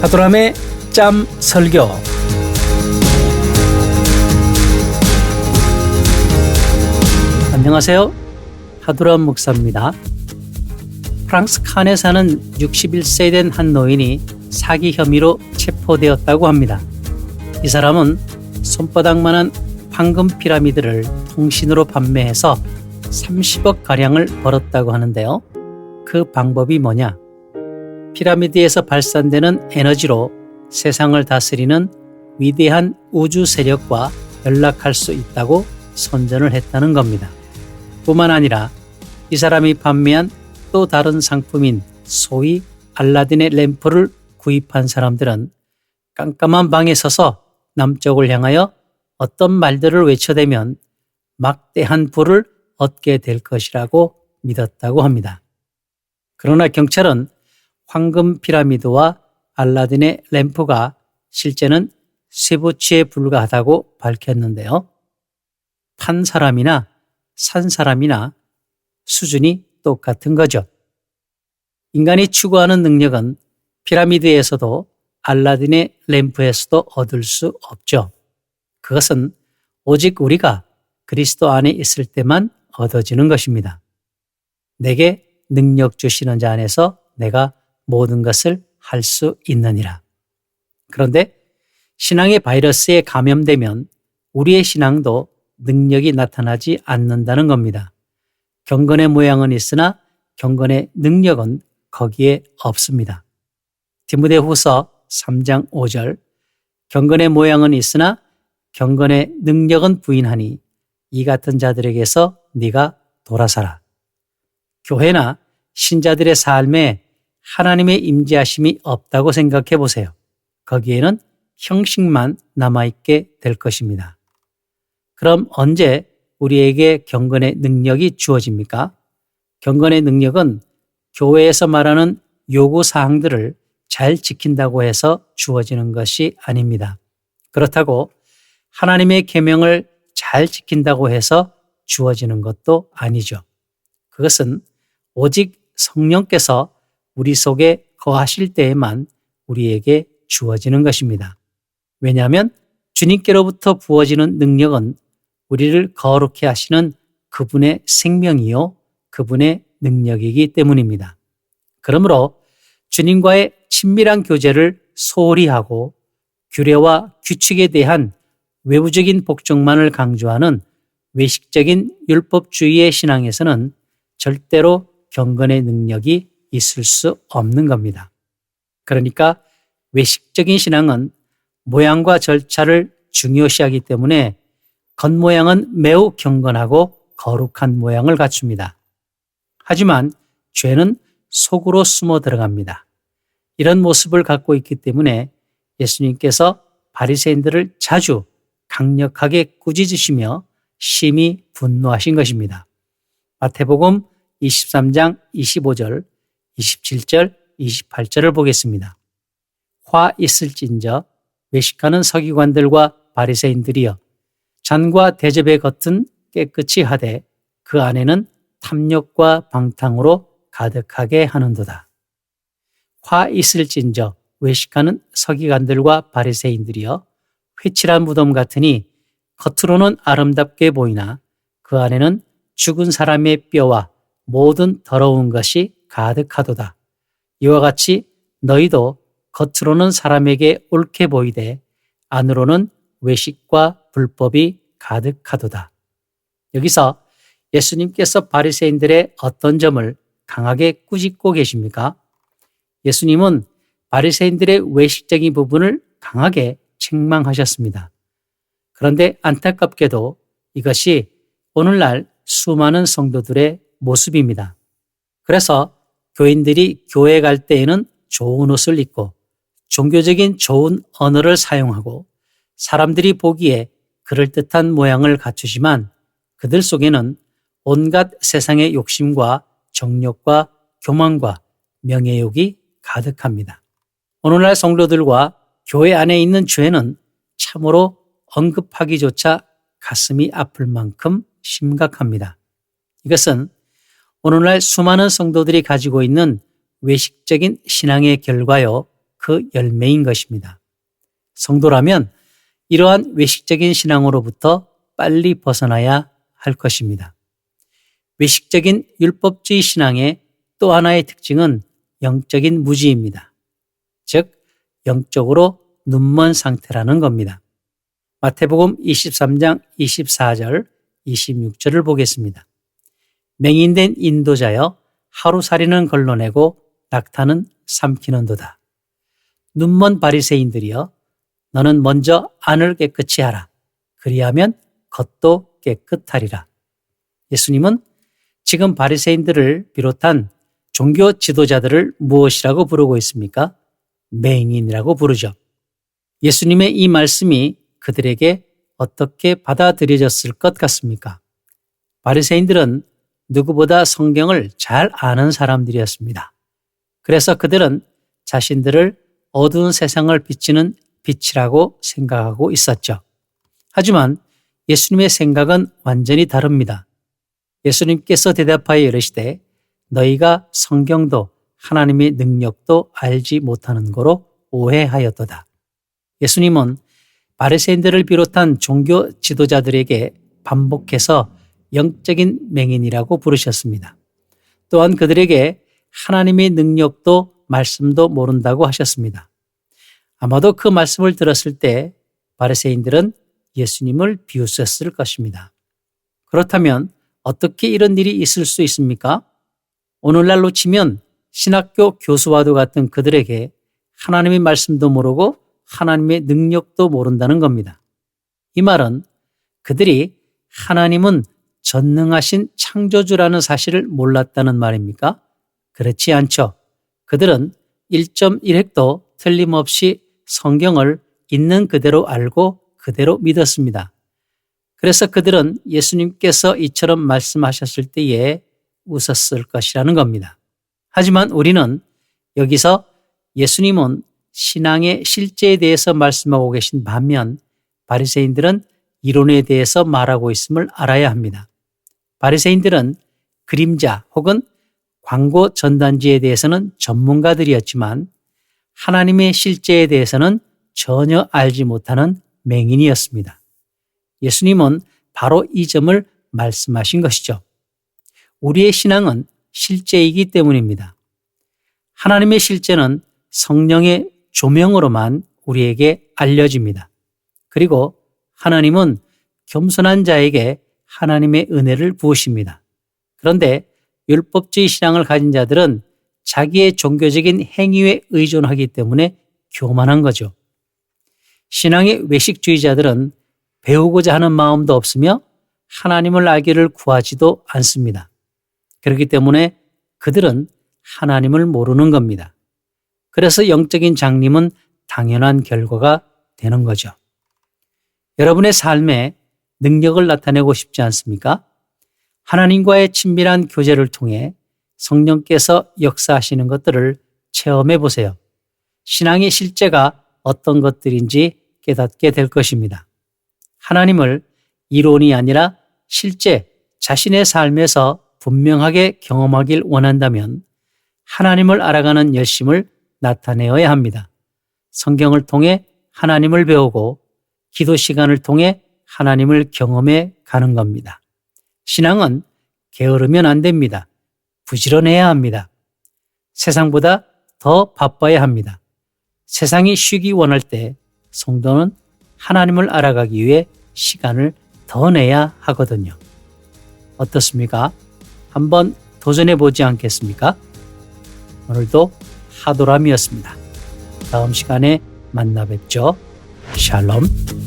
하도람의 짬 설교. 안녕하세요. 하도람 목사입니다. 프랑스 칸에 사는 61세 된 한 노인이 사기 혐의로 체포되었다고 합니다. 이 사람은 손바닥만한 황금 피라미드를 통신으로 판매해서 30억 가량을 벌었다고 하는데요. 그 방법이 뭐냐? 피라미드에서 발산되는 에너지로 세상을 다스리는 위대한 우주 세력과 연락할 수 있다고 선전을 했다는 겁니다. 뿐만 아니라 이 사람이 판매한 또 다른 상품인 소위 알라딘의 램프를 구입한 사람들은 깜깜한 방에 서서 남쪽을 향하여 어떤 말들을 외쳐대면 막대한 부를 얻게 될 것이라고 믿었다고 합니다. 그러나 경찰은 황금 피라미드와 알라딘의 램프가 실제는 쇠붙이에 불과하다고 밝혔는데요. 판 사람이나 산 사람이나 수준이 똑같은 거죠. 인간이 추구하는 능력은 피라미드에서도 알라딘의 램프에서도 얻을 수 없죠. 그것은 오직 우리가 그리스도 안에 있을 때만 얻어지는 것입니다. 내게 능력 주시는 자 안에서 내가 모든 것을 할 수 있느니라. 그런데 신앙의 바이러스에 감염되면 우리의 신앙도 능력이 나타나지 않는다는 겁니다. 경건의 모양은 있으나 경건의 능력은 거기에 없습니다. 디모데후서 3장 5절 경건의 모양은 있으나 경건의 능력은 부인하니 이 같은 자들에게서 네가 돌아서라. 교회나 신자들의 삶에 하나님의 임재하심이 없다고 생각해 보세요. 거기에는 형식만 남아있게 될 것입니다. 그럼 언제 우리에게 경건의 능력이 주어집니까? 경건의 능력은 교회에서 말하는 요구사항들을 잘 지킨다고 해서 주어지는 것이 아닙니다. 그렇다고 하나님의 계명을 잘 지킨다고 해서 주어지는 것도 아니죠. 그것은 오직 성령께서 우리 속에 거하실 때에만 우리에게 주어지는 것입니다. 왜냐하면 주님께로부터 부어지는 능력은 우리를 거룩해 하시는 그분의 생명이요 그분의 능력이기 때문입니다. 그러므로 주님과의 친밀한 교제를 소홀히 하고 규례와 규칙에 대한 외부적인 복종만을 강조하는 외식적인 율법주의의 신앙에서는 절대로 경건의 능력이 있을 수 없는 겁니다. 그러니까 외식적인 신앙은 모양과 절차를 중요시하기 때문에 겉모양은 매우 경건하고 거룩한 모양을 갖춥니다. 하지만 죄는 속으로 숨어 들어갑니다. 이런 모습을 갖고 있기 때문에 예수님께서 바리새인들을 자주 강력하게 꾸짖으시며 심히 분노하신 것입니다. 마태복음 23장 25절, 27절, 28절을 보겠습니다. 화 있을진저 외식하는 서기관들과 바리새인들이여 잔과 대접의 겉은 깨끗이 하되 그 안에는 탐욕과 방탕으로 가득하게 하는도다. 화 있을진저 외식하는 서기관들과 바리새인들이여 회칠한 무덤 같으니 겉으로는 아름답게 보이나 그 안에는 죽은 사람의 뼈와 모든 더러운 것이 가득하도다. 이와 같이 너희도 겉으로는 사람에게 옳게 보이되 안으로는 외식과 불법이 가득하도다. 여기서 예수님께서 바리새인들의 어떤 점을 강하게 꾸짖고 계십니까? 예수님은 바리새인들의 외식적인 부분을 강하게 책망하셨습니다. 그런데 안타깝게도 이것이 오늘날 수많은 성도들의 모습입니다. 그래서 교인들이 교회 갈 때에는 좋은 옷을 입고 종교적인 좋은 언어를 사용하고 사람들이 보기에 그럴듯한 모양을 갖추지만 그들 속에는 온갖 세상의 욕심과 정욕과 교만과 명예욕이 가득합니다. 오늘날 성도들과 교회 안에 있는 죄는 참으로 언급하기조차 가슴이 아플 만큼 심각합니다. 이것은 오늘날 수많은 성도들이 가지고 있는 외식적인 신앙의 결과요, 그 열매인 것입니다. 성도라면 이러한 외식적인 신앙으로부터 빨리 벗어나야 할 것입니다. 외식적인 율법주의 신앙의 또 하나의 특징은 영적인 무지입니다. 즉, 영적으로 눈먼 상태라는 겁니다. 마태복음 23장 24절, 26절을 보겠습니다. 맹인된 인도자여 하루살이는 걸러내고 낙타는 삼키는도다. 눈먼 바리새인들이여 너는 먼저 안을 깨끗이 하라. 그리하면 겉도 깨끗하리라. 예수님은 지금 바리새인들을 비롯한 종교 지도자들을 무엇이라고 부르고 있습니까? 맹인이라고 부르죠. 예수님의 이 말씀이 그들에게 어떻게 받아들여졌을 것 같습니까? 바리새인들은 누구보다 성경을 잘 아는 사람들이었습니다. 그래서 그들은 자신들을 어두운 세상을 비치는 빛이라고 생각하고 있었죠. 하지만 예수님의 생각은 완전히 다릅니다. 예수님께서 대답하여 이르시되 너희가 성경도 하나님의 능력도 알지 못하는 거로 오해하였도다. 예수님은 바리새인들을 비롯한 종교 지도자들에게 반복해서 영적인 맹인이라고 부르셨습니다. 또한 그들에게 하나님의 능력도 말씀도 모른다고 하셨습니다. 아마도 그 말씀을 들었을 때 바리새인들은 예수님을 비웃었을 것입니다. 그렇다면 어떻게 이런 일이 있을 수 있습니까? 오늘날로 치면 신학교 교수와도 같은 그들에게 하나님의 말씀도 모르고 하나님의 능력도 모른다는 겁니다. 이 말은 그들이 하나님은 전능하신 창조주라는 사실을 몰랐다는 말입니까? 그렇지 않죠. 그들은 1.1획도 틀림없이 성경을 있는 그대로 알고 그대로 믿었습니다. 그래서 그들은 예수님께서 이처럼 말씀하셨을 때에 웃었을 것이라는 겁니다. 하지만 우리는 여기서 예수님은 신앙의 실제에 대해서 말씀하고 계신 반면 바리새인들은 이론에 대해서 말하고 있음을 알아야 합니다. 바리새인들은 그림자 혹은 광고 전단지에 대해서는 전문가들이었지만 하나님의 실제에 대해서는 전혀 알지 못하는 맹인이었습니다. 예수님은 바로 이 점을 말씀하신 것이죠. 우리의 신앙은 실제이기 때문입니다. 하나님의 실제는 성령의 조명으로만 우리에게 알려집니다. 그리고 하나님은 겸손한 자에게 하나님의 은혜를 부으십니다. 그런데 율법주의 신앙을 가진 자들은 자기의 종교적인 행위에 의존하기 때문에 교만한 거죠. 신앙의 외식주의자들은 배우고자 하는 마음도 없으며 하나님을 알기를 구하지도 않습니다. 그렇기 때문에 그들은 하나님을 모르는 겁니다. 그래서 영적인 장님은 당연한 결과가 되는 거죠. 여러분의 삶에 능력을 나타내고 싶지 않습니까? 하나님과의 친밀한 교제를 통해 성령께서 역사하시는 것들을 체험해 보세요. 신앙의 실제가 어떤 것들인지 깨닫게 될 것입니다. 하나님을 이론이 아니라 실제 자신의 삶에서 분명하게 경험하길 원한다면 하나님을 알아가는 열심을 나타내어야 합니다. 성경을 통해 하나님을 배우고 기도 시간을 통해 하나님을 경험해 가는 겁니다. 신앙은 게으르면 안 됩니다. 부지런해야 합니다. 세상보다 더 바빠야 합니다. 세상이 쉬기 원할 때 성도는 하나님을 알아가기 위해 시간을 더 내야 하거든요. 어떻습니까? 한번 도전해 보지 않겠습니까? 오늘도 하도람이었습니다. 다음 시간에 만나 뵙죠. 샬롬.